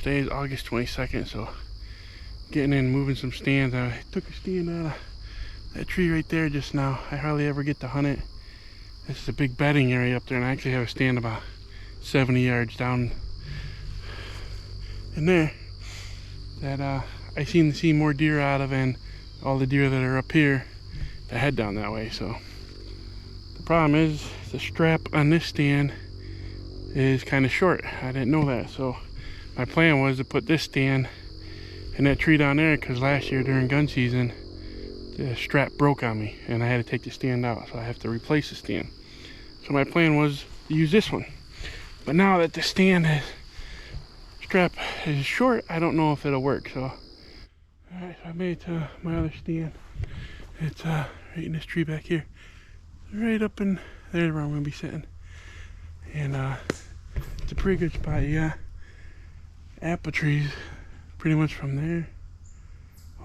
Today is August 22nd, so getting in, moving some stands. I took a stand out of that tree right there just now. I hardly ever get to hunt it. This is a big bedding area up there, and I actually have a stand about 70 yards down in there that I seem to see more deer out of, and all the deer that are up here that head down that way. So the problem is the strap on this stand is kind of short. I didn't know that, so my plan was to put this stand in that tree down there, because last year during gun season the strap broke on me and I had to take the stand out, so I have to replace the stand. So my plan was to use this one, but now that the stand strap is short, I don't know if it'll work. So alright, so I made it to my other stand. It's right in this tree back here, right up in there where I'm gonna be sitting, and it's a pretty good spot. You got apple trees pretty much from there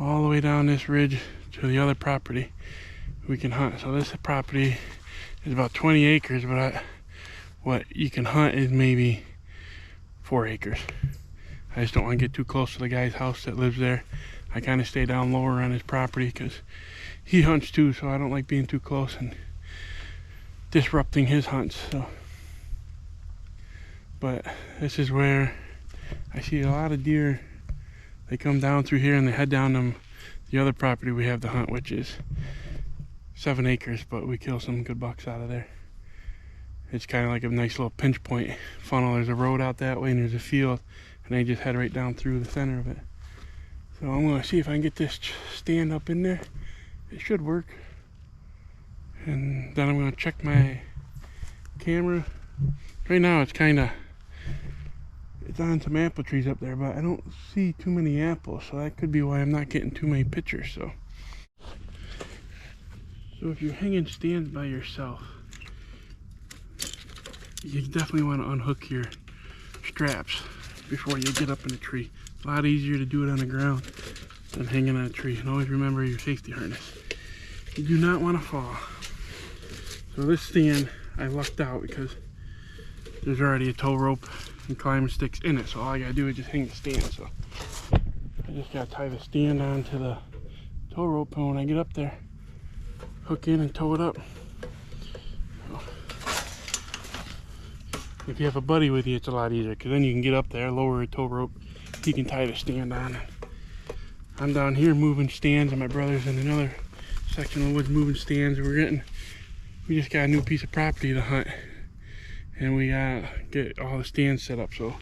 all the way down this ridge to the other property we can hunt. So this property is about 20 acres, but what you can hunt is maybe 4 acres. I just don't want to get too close to the guy's house that lives there. I kind of stay down lower on his property because he hunts too, so I don't like being too close and disrupting his hunts. So, but this is where I see a lot of deer. They come down through here and they head down to the other property we have to hunt, which is 7 acres, but we kill some good bucks out of there. It's kind of like a nice little pinch point funnel. There's a road out that way and there's a field, and they just head right down through the center of it. So I'm going to see if I can get this stand up in there. It should work. And then I'm going to check my camera. Right now it's on some apple trees up there, but I don't see too many apples, so that could be why I'm not getting too many pictures. So if you're hanging stands by yourself, you definitely want to unhook your straps before you get up in a tree. It's a lot easier to do it on the ground than hanging on a tree. And always remember your safety harness. You do not want to fall. So this stand, I lucked out because there's already a tow rope and climbing sticks in it, so all I gotta do is just hang the stand. So I just gotta tie the stand onto the tow rope, and when I get up there, hook in and tow it up. So if you have a buddy with you, it's a lot easier, because then you can get up there, lower a tow rope, he can tie the stand on. I'm down here moving stands, and my brother's in another section of the woods moving stands. We just got a new piece of property to hunt, and we get all the stands set up. So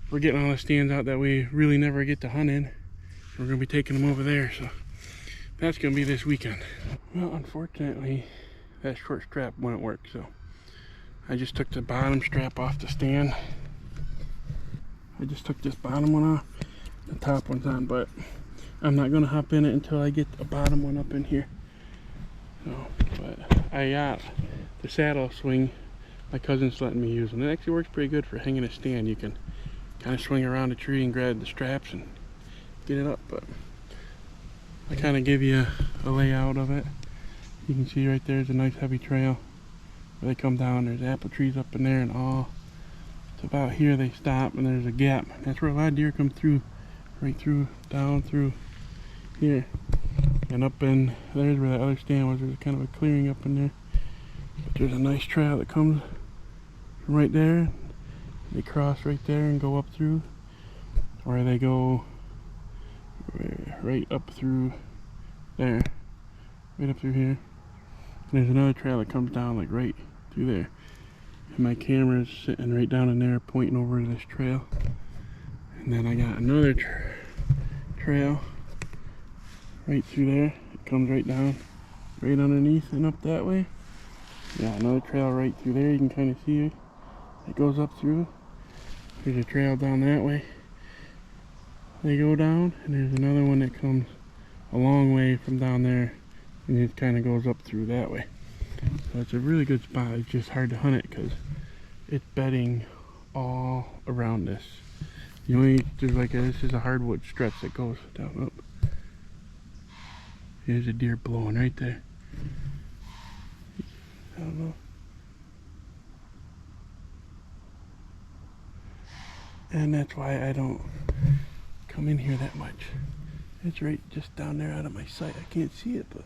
we're getting all the stands out that we really never get to hunt in. We're gonna be taking them over there, so that's gonna be this weekend. Well, unfortunately that short strap wouldn't work, so I just took the bottom strap off the stand. I just took this bottom one off, the top one's on, but I'm not gonna hop in it until I get a bottom one up in here. So, but I got the saddle swing my cousin's letting me use, and it actually works pretty good for hanging a stand. You can kind of swing around a tree and grab the straps and get it up. But I kind of give you a layout of it. You can see right there's a nice heavy trail where they come down. There's apple trees up in there, and all it's about here they stop, and there's a gap. That's where a lot of deer come through, right through, down through here, and up in there's where that other stand was. There's kind of a clearing up in there, but there's a nice trail that comes from right there. They cross right there and go up through, or they go right up through there, right up through here. And there's another trail that comes down like right through there, and my camera is sitting right down in there pointing over to this trail. And then I got another trail right through there. It comes right down, right underneath and up that way. Yeah, another trail right through there. You can kind of see it. It goes up through. There's a trail down that way. They go down, and there's another one that comes a long way from down there, and it kind of goes up through that way. So it's a really good spot. It's just hard to hunt it because it's bedding all around this. There's like this is a hardwood stretch that goes down up. There's a deer blowing right there. I don't know. And that's why I don't come in here that much. It's right just down there out of my sight. I can't see it, but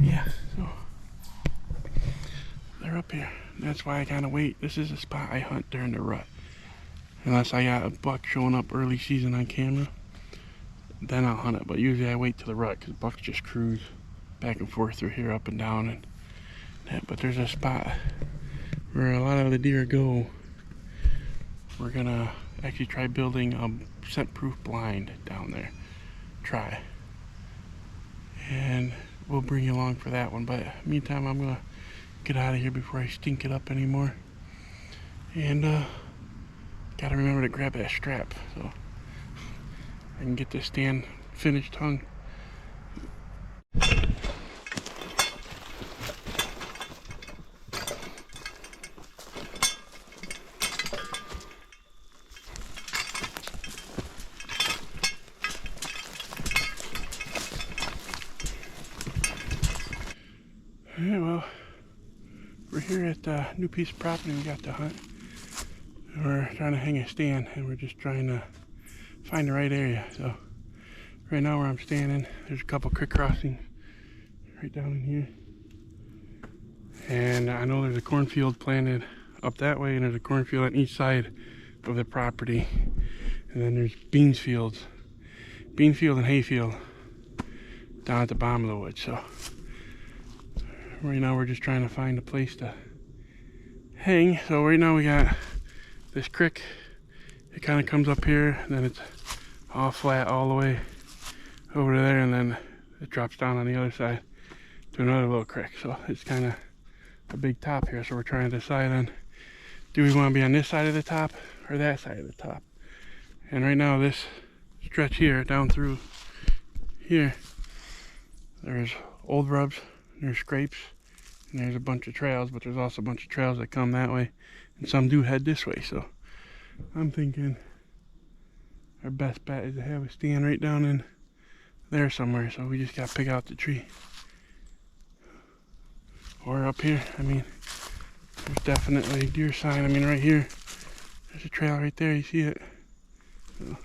yeah, so they're up here. That's why I kind of wait. This is a spot I hunt during the rut. Unless I got a buck showing up early season on camera, then I'll hunt it. But usually I wait till the rut because bucks just cruise back and forth through here, up and down, and that. But there's a spot where a lot of the deer go. We're gonna actually try building a scent-proof blind down there. Try. And we'll bring you along for that one. But meantime, I'm gonna get out of here before I stink it up anymore. And gotta remember to grab that strap so I can get this stand finished hung. Yeah, well, we're here at the new piece of property we got to hunt. We're trying to hang a stand, and we're just trying to find the right area. So right now where I'm standing, there's a couple creek crossings right down in here. And I know there's a cornfield planted up that way, and there's a cornfield on each side of the property. And then there's bean field and hayfield down at the bottom of the woods. So right now we're just trying to find a place to hang. So right now we got this creek. It kind of comes up here, and then it's all flat all the way over there, and then it drops down on the other side to another little creek. So it's kind of a big top here. So we're trying to decide on, do we want to be on this side of the top or that side of the top? And right now this stretch here down through here, there's old rubs, there's scrapes, and there's a bunch of trails, but there's also a bunch of trails that come that way, and some do head this way. So I'm thinking our best bet is to have a stand right down in there somewhere. So we just gotta pick out the tree, or up here. I mean, there's definitely a deer sign. I mean, right here, there's a trail right there. You see it? So,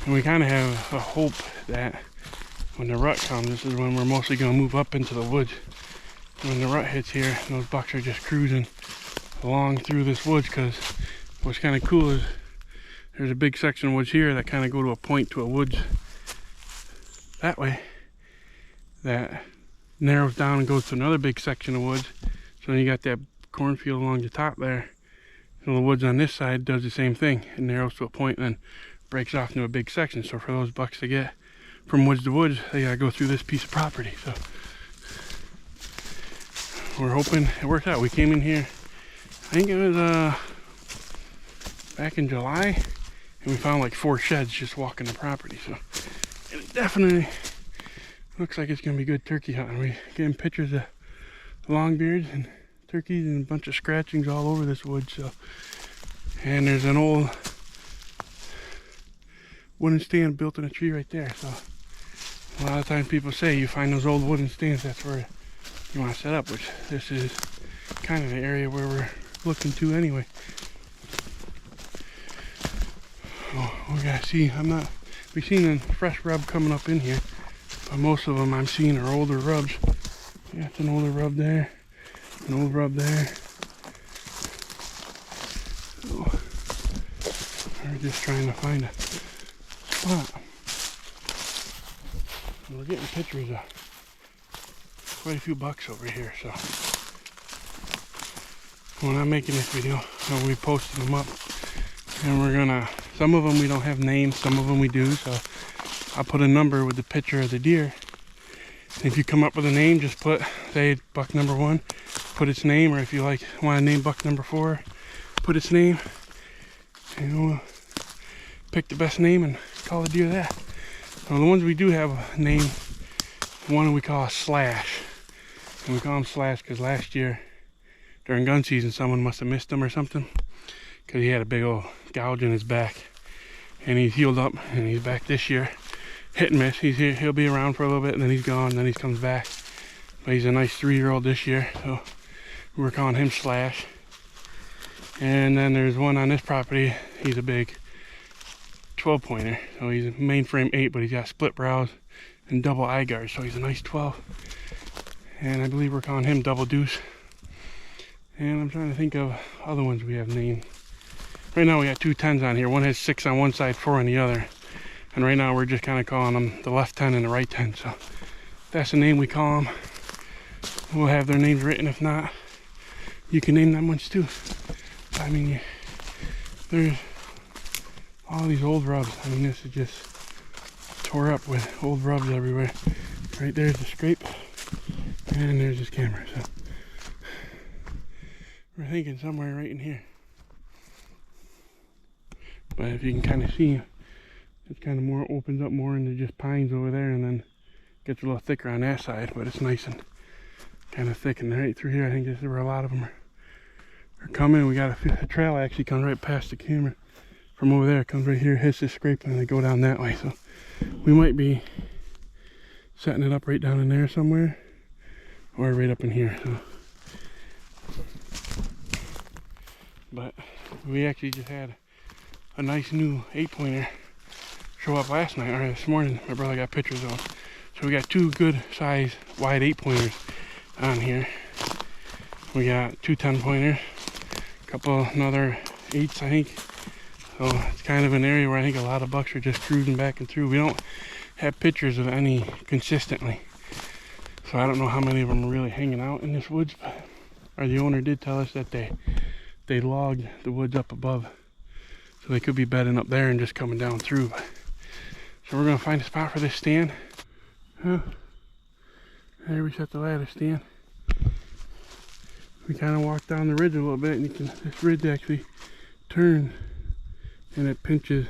and we kind of have a hope that when the rut comes, this is when we're mostly going to move up into the woods. When the rut hits here, those bucks are just cruising along through this woods, because what's kind of cool is there's a big section of woods here that kind of go to a point to a woods that way that narrows down and goes to another big section of woods. So then you got that cornfield along the top there, and the woods on this side does the same thing. It narrows to a point and then breaks off into a big section. So for those bucks to get from woods to woods, they gotta go through this piece of property. So we're hoping it works out. We came in here, I think it was back in July, and we found like 4 sheds just walking the property. So it definitely looks like it's gonna be good turkey hunting. We getting pictures of longbeards and turkeys and a bunch of scratchings all over this wood. So, and there's an old wooden stand built in a tree right there. So a lot of times people say you find those old wooden stands, that's where you want to set up, which this is kind of the area where we're looking to anyway. Oh, we gotta see, we've seen a fresh rub coming up in here, but most of them I'm seeing are older rubs. Yeah, it's an older rub there, an old rub there. So we're just trying to find a spot. And we're getting pictures of quite a few bucks over here. So when I'm making this video, I'll be posting them up, and we're gonna, some of them we don't have names, some of them we do. So I'll put a number with the picture of the deer. And if you come up with a name, just put, say, buck number 1, put its name, or if you like want to name buck number 4, put its name, and we'll pick the best name and call the deer that. So the ones we do have a name, one we call a Slash, and we call him Slash because last year during gun season someone must have missed him or something, because he had a big old gouge in his back, and he's healed up and he's back this year. Hit and miss. He's here, he'll be around for a little bit, and then he's gone, and then he comes back. But he's a nice 3-year-old this year, so We're calling him Slash. And then there's one on this property. He's a big 12 pointer. So he's a mainframe 8, but he's got split brows and double eye guards. So he's a nice 12. And I believe we're calling him Double Deuce. And I'm trying to think of other ones we have named. Right now we got 2 10s on here. One has 6 on one side, 4 on the other. And right now we're just kind of calling them the left 10 and the right 10. So that's the name we call them. We'll have their names written. If not, you can name them ones too. I mean, there's all these old rubs. I mean, this is just tore up with old rubs everywhere. Right there's the scrape. And there's this camera. So we're thinking somewhere right in here. But if you can kind of see, it kind of more opens up more into just pines over there, and then gets a little thicker on that side. But it's nice and kind of thick, and right through here, I think this is where a lot of them are coming. We got a trail actually comes right past the camera from over there. It comes right here, hits this scrape, and they go down that way. So we might be setting it up right down in there somewhere, or right up in here. So, but we actually just had a nice new 8-pointer show up last night, or this morning. My brother got pictures of. So we got 2 good size wide 8-pointers on here. We got 2 10-pointers, a couple another 8s, I think. So it's kind of an area where I think a lot of bucks are just cruising back and through. We don't have pictures of any consistently, so I don't know how many of them are really hanging out in this woods. But or the owner did tell us that they logged the woods up above, so they could be bedding up there and just coming down through. So we're gonna find a spot for this stand. There we set the ladder stand. We kind of walk down the ridge a little bit, and you can, this ridge actually turns and it pinches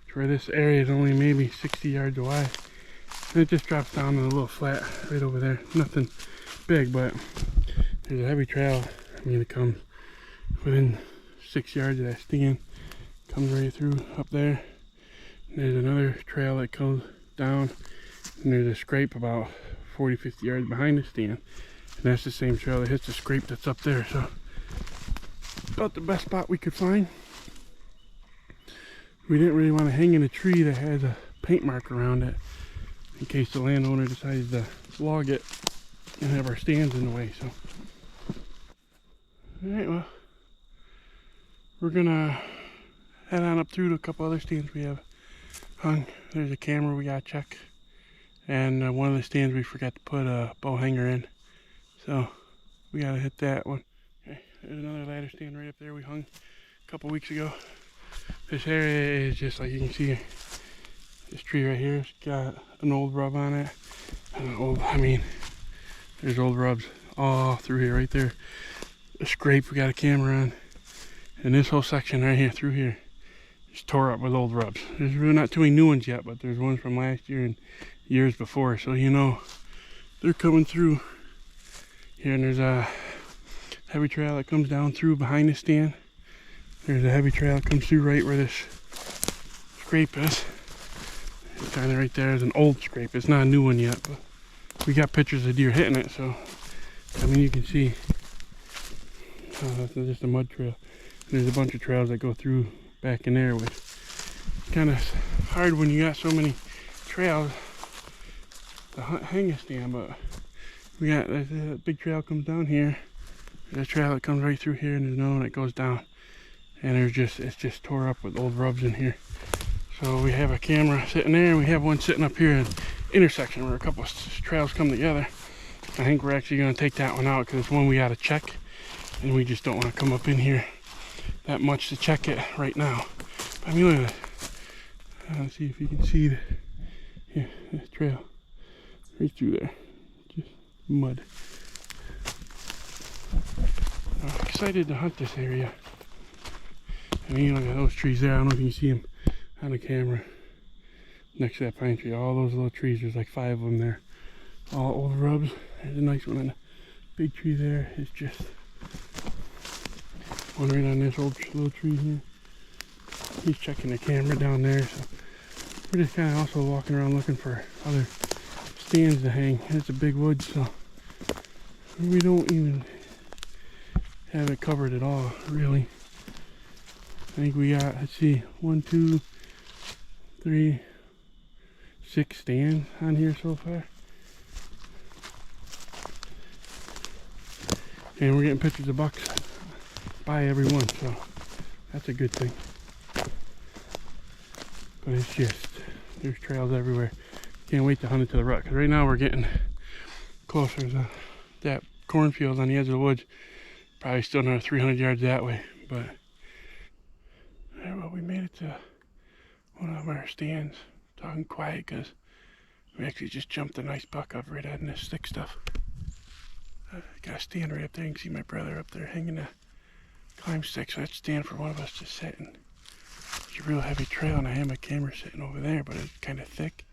to where this area is only maybe 60 yards wide. And it just drops down in a little flat right over there. Nothing big, but there's a heavy trail. I mean, it comes within 6 yards of that stand. Comes right through up there. And there's another trail that goes down, and there's a scrape about 40-50 yards behind the stand, and that's the same trail that hits the scrape that's up there. So about the best spot we could find. We didn't really want to hang in a tree that has a paint mark around it in case the landowner decides to log it and have our stands in the way. So alright, well, we're gonna head on up through to a couple other stands we have hung. There's a camera we gotta check, and one of the stands we forgot to put a bow hanger in, so we gotta hit that one. Okay, there's another ladder stand right up there we hung a couple weeks ago. This area is just like you can see, this tree right here has got an old rub on it. I mean, there's old rubs all through here. Right there, a scrape we got a camera on, and this whole section right here through here is tore up with old rubs. There's really not too many new ones yet, but there's ones from last year and years before, so you know they're coming through here. And there's a heavy trail that comes down through behind the stand. There's a heavy trail that comes through right where this scrape is. It's kind of right there is an old scrape. It's not a new one yet, but we got pictures of deer hitting it, so I mean, you can see that's just a mud trail. And there's a bunch of trails that go through back in there, which is kind of hard when you got so many trails to hang a stand. But we got a big trail comes down here, there's a trail that comes right through here, and there's another one that goes down, and it's just tore up with old rubs in here. So we have a camera sitting there, and we have one sitting up here at the intersection where a couple of trails come together. I think we're actually going to take that one out because it's one we got to check, and we just don't want to come up in here that much to check it right now. I mean, look at that. Let's see if you can see this trail right through there. Just mud. I'm excited to hunt this area. I mean, look at those trees there. I don't know if you can see them on the camera. Next to that pine tree, all those little trees, there's like 5 of them there. All old rubs. There's a nice one on the big tree there. It's just one right on this old little tree here. He's checking the camera down there, so we're just kind of also walking around looking for other stands to hang. It's a big woods, so we don't even have it covered at all, really. I think we got, let's see, 1, 2, 3, 6 stands on here so far. And we're getting pictures of bucks by every one, so that's a good thing. But it's just, there's trails everywhere. Can't wait to hunt it to the rut, because right now we're getting closer to that cornfield on the edge of the woods. Probably still another 300 yards that way, but yeah, well, we made it to one of our stands. Talking quiet because we actually just jumped a nice buck up right on this thick stuff. Got a stand right up there. You can see my brother up there hanging a climb stick, so that's a stand for one of us to sit in. It's a real heavy trail, and I have my camera sitting over there, but it's kind of thick.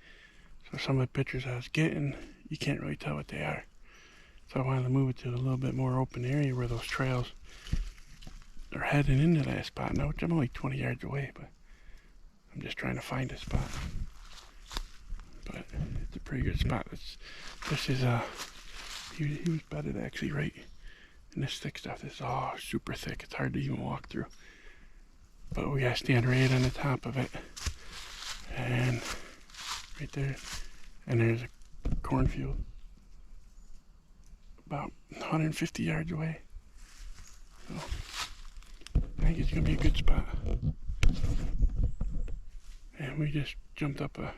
So some of the pictures I was getting, you can't really tell what they are. So I wanted to move it to a little bit more open area where those trails are heading into that spot now, which I'm only 20 yards away, but I'm just trying to find a spot. But it's a pretty good spot. This is he was bedded actually right in this thick stuff. This is all super thick. It's hard to even walk through. But we gotta stand right on the top of it, and right there, and there's a cornfield about 150 yards away. So I think it's gonna be a good spot. And we just jumped up a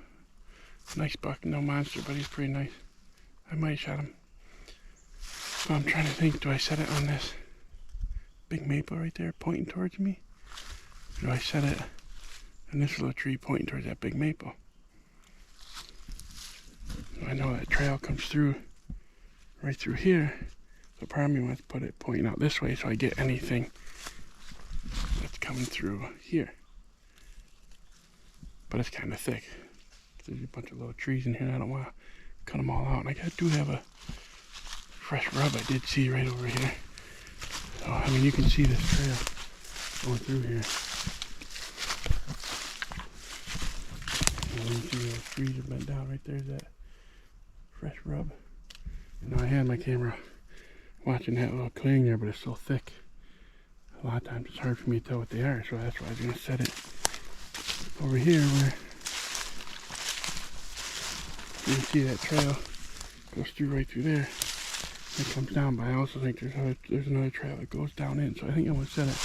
nice buck, no monster, but he's pretty nice. I might shot him. So I'm trying to think, do I set it on this big maple right there pointing towards me? Or do I set it on this little tree pointing towards that big maple? So I know that trail comes through right through here. So part of me wants to put it pointing out this way so I get anything that's coming through here. But it's kind of thick. There's a bunch of little trees in here and I don't want to cut them all out. And I do have a fresh rub I did see right over here. So, I mean, you can see this trail going through here. And you can see those trees have bent down right there's that fresh rub. You know, I had my camera watching that little clearing there, but it's so thick. A lot of times it's hard for me to tell what they are, so that's why I was going to set it over here where you can see that trail goes through right through there. It comes down, but I also think there's another trail that goes down in, so I think I'm going to set it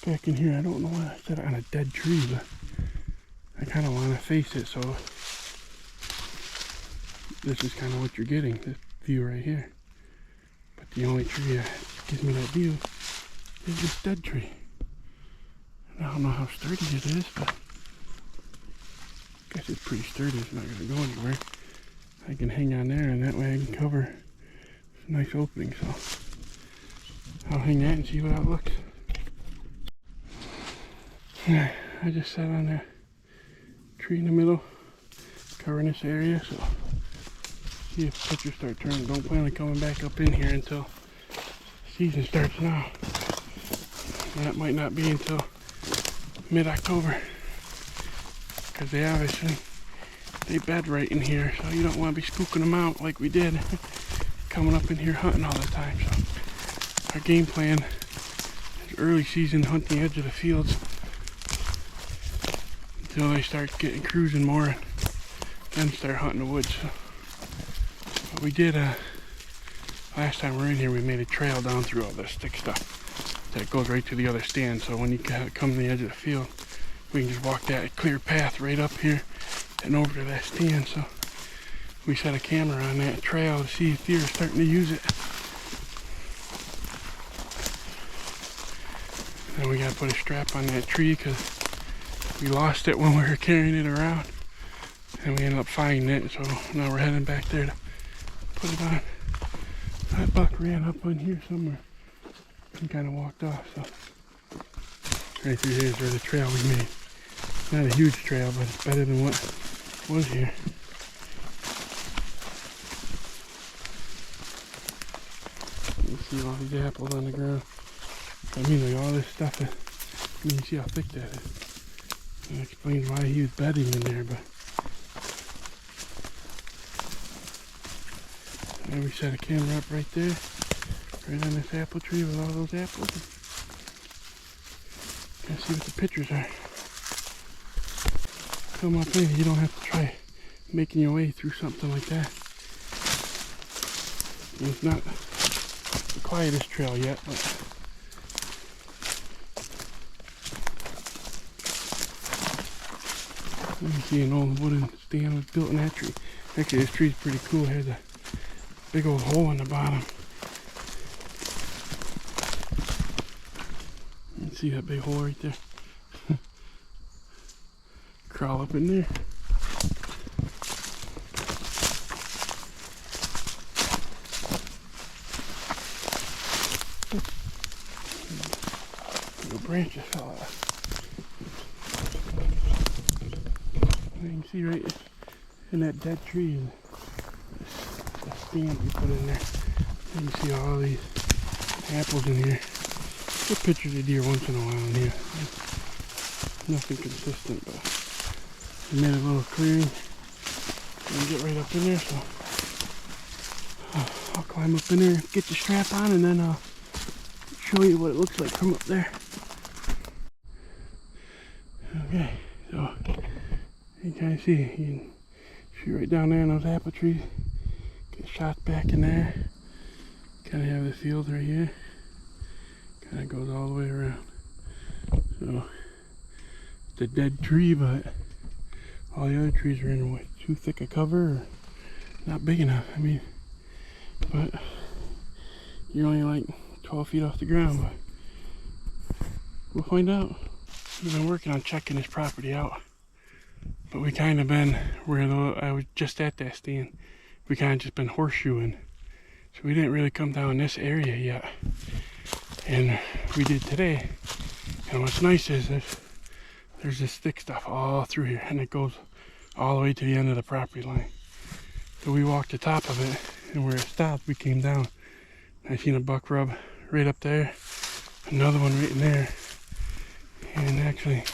back in here. I don't know why I set it on a dead tree, but I kind of want to face it, so this is kind of what you're getting, this view right here. But the only tree that gives me that view is this dead tree. I don't know how sturdy it is, but I guess it's pretty sturdy. It's not going to go anywhere. I can hang on there, and that way I can cover some nice opening. So I'll hang that and see how it looks. I just sat on that tree in the middle, covering this area. So see if pictures start turning. Don't plan on coming back up in here until season starts now. That might not be until mid-October, because they obviously bed right in here, so you don't want to be spooking them out like we did coming up in here hunting all the time. So our game plan is early season hunt the edge of the fields until they start getting cruising more, and then start hunting the woods. So what we did last time we were in here, we made a trail down through all this thick stuff that goes right to the other stand, so when you come to the edge of the field, we can just walk that clear path right up here and over to that stand. So we set a camera on that trail to see if deer are starting to use it. Then we gotta put a strap on that tree because we lost it when we were carrying it around, and we ended up finding it, so now we're heading back there to put it on. That buck ran up on here somewhere and kind of walked off, so right through here is where the trail we made. Not a huge trail, but it's better than what was here. You see all these apples on the ground. I mean, like all this stuff, you can see how thick that is. That explains why he was bedding in there, but there we set a camera up right there. Right on this apple tree with all those apples. Let's see what the pictures are. Come up in, you don't have to try making your way through something like that. It's not the quietest trail yet, but you see an old wooden stand was built in that tree. Actually, this tree's pretty cool. It has a big old hole in the bottom. You can see that big hole right there. Crawl up in there. Little branches fell out. You can see right in that dead tree is a stand we put in there. You can see all these apples in here. Get pictures of deer once in a while in here. Nothing consistent, but we made a little clearing and get right up in there. So I'll climb up in there, get the strap on, and then I'll show you what it looks like from up there. Okay, so you can kind of see, you can shoot right down there in those apple trees, get shots back in there, kind of have the field right here, kind of goes all the way around. So it's a dead tree, but all the other trees are in what, too thick a cover, or not big enough. I mean, but you're only like 12 feet off the ground, but we'll find out. We've been working on checking this property out, but we kind of been where I was just at that stand. We kind of just been horseshoeing, so we didn't really come down this area yet, and we did today. And what's nice is there's this thick stuff all through here, and it goes all the way to the end of the property line. So we walked the top of it, and where it stopped, we came down. I seen a buck rub right up there, another one right in there, and actually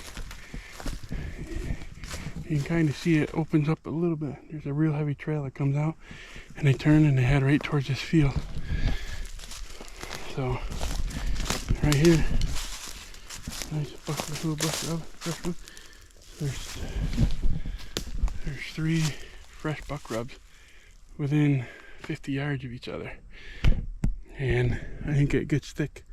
you can kind of see it opens up a little bit. There's a real heavy trail that comes out, and they turn and they head right towards this field. So right here, nice little buck rub, fresh one. There's 3 fresh buck rubs within 50 yards of each other, and I think it gets thick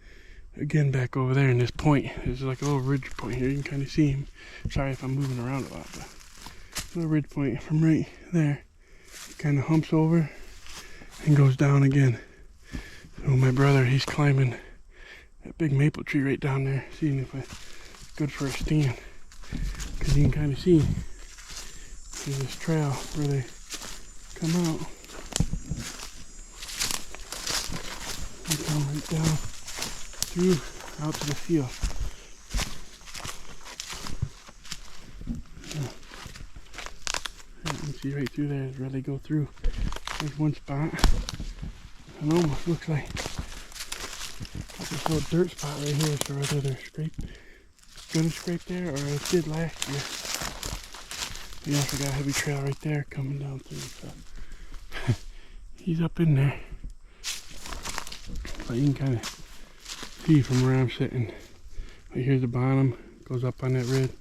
again back over there in this point. There's like a little ridge point here. You can kind of see him. Sorry if I'm moving around a lot, but a little ridge point from right there. It kind of humps over and goes down again. So my brother, he's climbing that big maple tree right down there, seeing if it's good for a stand. Because you can kind of see there's this trail where they come out. And come right down through out to the field. You can see right through there is where they go through. There's one spot. It almost looks like this little dirt spot right here, so whether they're gonna scrape there, or it did last year. We also got a heavy trail right there coming down through, so he's up in there. But you can kind of see from where I'm sitting. Right here's the bottom, goes up on that ridge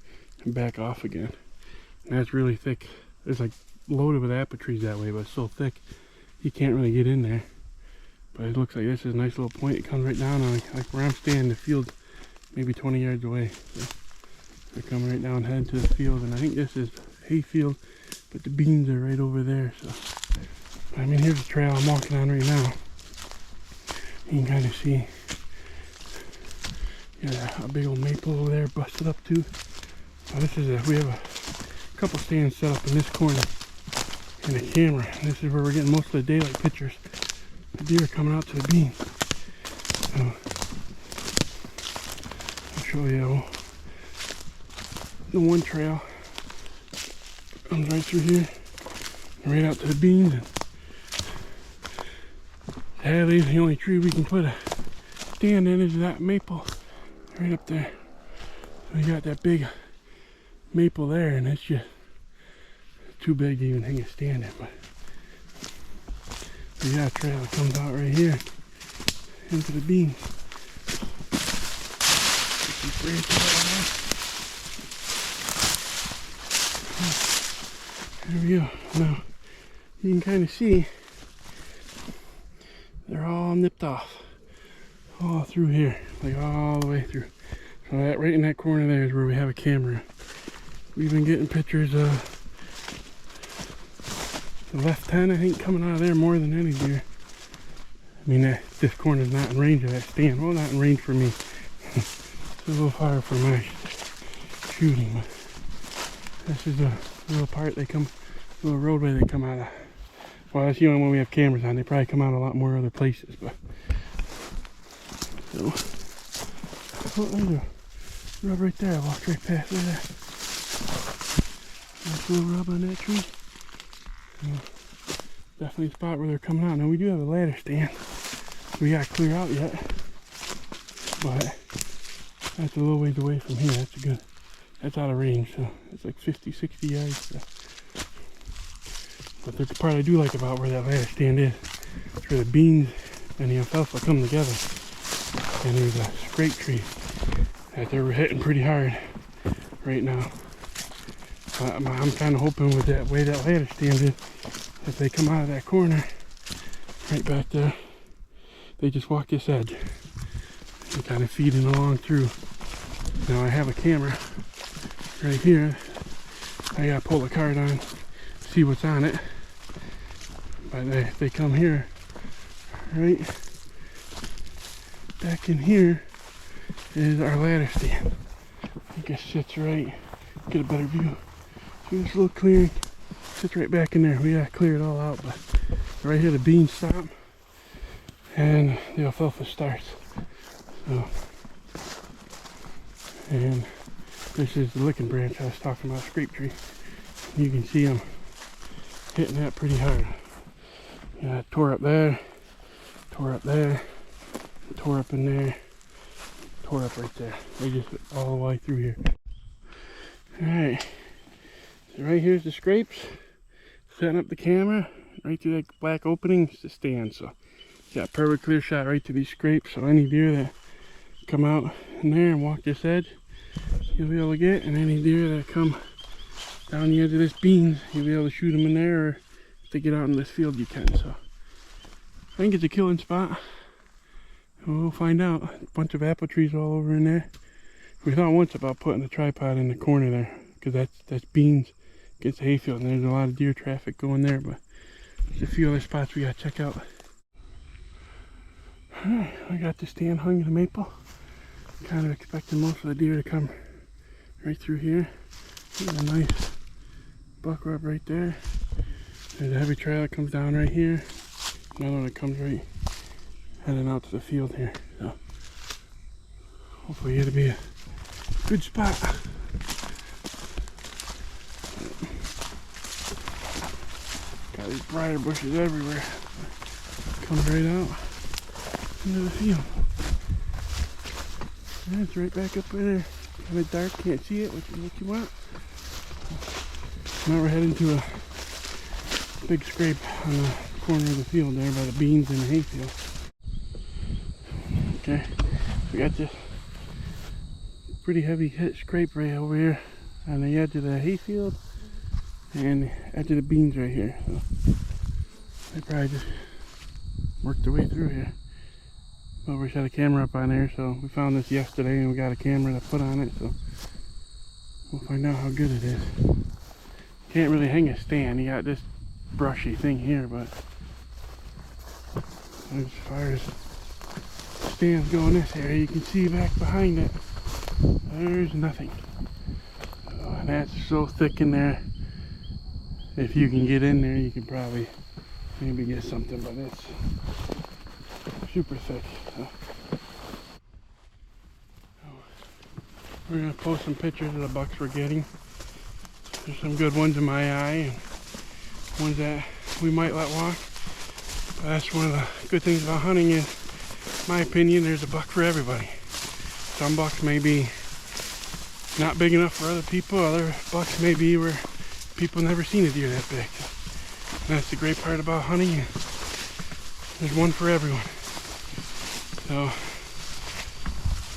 and back off again. And that's really thick. It's like loaded with apple trees that way, but it's so thick you can't really get in there. But it looks like this is a nice little point. It comes right down on, like where I'm standing, the field maybe 20 yards away. So they're coming right down, heading to the field, and I think this is hay field, but the beans are right over there. So I mean, here's the trail I'm walking on right now. You can kind of see, yeah, a big old maple over there busted up too. This is we have a couple stands set up in this corner and a camera, and this is where we're getting most of the daylight pictures. The deer coming out to the beans. So I'll show you the one trail comes right through here and right out to the beans. And sadly, the only tree we can put a stand in is that maple right up there. So we got that big maple there, and it's just too big to even hang a stand in. But we got a trail that comes out right here. into the beans. Get these branches out of there. There we go. Now you can kind of see they're all nipped off, all through here, like all the way through. So that right in that corner there is where we have a camera. We've been getting pictures of the left 10, I think, coming out of there more than any deer. I mean, this corner's not in range of that stand. Well, not in range for me. It's a little far for my shooting, but this is a little part they come, little roadway they come out of. Well, that's the only one we have cameras on. They probably come out a lot more other places, but so what I do? Rub right there. I walked right past there. Nice little rub on that tree. Definitely a spot where they're coming out. Now we do have a ladder stand. We got to clear out yet, but that's a little ways away from here. That's a good. That's out of range, so it's like 50, 60 yards. So. But the part I do like about where that ladder stand is where the beans and the alfalfa come together. And there's a scrape tree that they're hitting pretty hard right now. I'm kind of hoping with that way that ladder stand is, if they come out of that corner right back there, they just walk this edge and kind of feeding along through. Now I have a camera right here. I gotta pull the card on, see what's on it. But if they come here, right back in here is our ladder stand. I think it sits right, get a better view. See this little clearing? Sits right back in there. We gotta clear it all out, but right here the beans stop and the alfalfa starts. So, and this is the licking branch I was talking about, scrape tree. You can see them hitting that pretty hard. Yeah, tore up there, tore up there, tore up in there, tore up right there. They just all the way through here. Alright, so right here's the scrapes. Setting up the camera right through that black opening is the stand. So got a perfect clear shot right to these scrapes. So any deer that come out in there and walk this edge, you'll be able to get. And any deer that come down the edge of this beans, you'll be able to shoot them in there. Or if they get out in this field, you can. So I think it's a killing spot. We'll find out. A bunch of apple trees all over in there. We thought once about putting a tripod in the corner there, because that's beans against the hayfield, and there's a lot of deer traffic going there, but there's a few other spots we gotta check out. Alright, I got the stand hung in the maple. Kind of expecting most of the deer to come right through here. There's a nice buck rub right there. There's a heavy trail that comes down right here. Another one that comes right heading out to the field here. So hopefully it'll be a good spot. Got these briar bushes everywhere. Comes right out into the field. Yeah, it's right back up in there. Kind of dark, can't see it, which is what you want. Now we're heading to a big scrape on the corner of the field there by the beans and the hayfield. Okay, we got this pretty heavy hit scrape right over here on the edge of the hayfield and the edge of the beans right here. So they probably just worked their way through here. But we set a camera up on there, so we found this yesterday and we got a camera to put on it, so we'll find out how good it is. Can't really hang a stand, you got this brushy thing here, but as far as stands go in this area, you can see back behind it, there's nothing. And that's so thick in there, if you can get in there, you can probably maybe get something, but it's super thick. So we're going to post some pictures of the bucks we're getting. There's some good ones in my eye, and ones that we might let walk. But that's one of the good things about hunting is, in my opinion, there's a buck for everybody. Some bucks may be not big enough for other people, other bucks may be where people never seen a deer that big. And that's the great part about hunting. There's one for everyone. So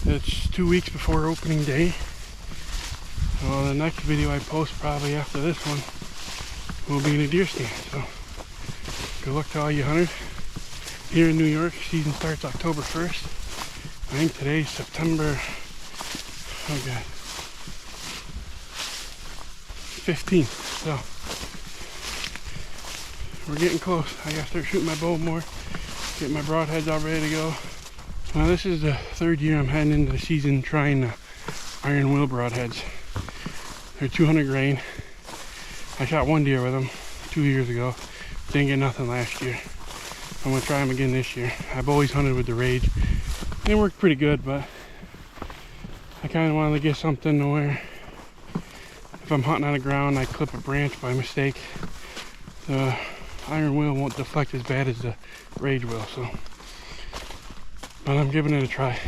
it's 2 weeks before opening day. So the next video I post probably after this one will be in a deer stand. So good luck to all you hunters. Here in New York, season starts October 1st. I think today's September, 15th. So we're getting close. I gotta start shooting my bow more, get my broadheads all ready to go. Now this is the third year I'm heading into the season trying the iron will broadheads. They're 200 grain. I shot one deer with them 2 years ago. Didn't get nothing last year. I'm gonna try them again this year. I've always hunted with the Rage. They worked pretty good, but I kind of wanted to get something to where if I'm hunting on the ground, I clip a branch by mistake, the iron will won't deflect as bad as the Rage will. So, but I'm giving it a try.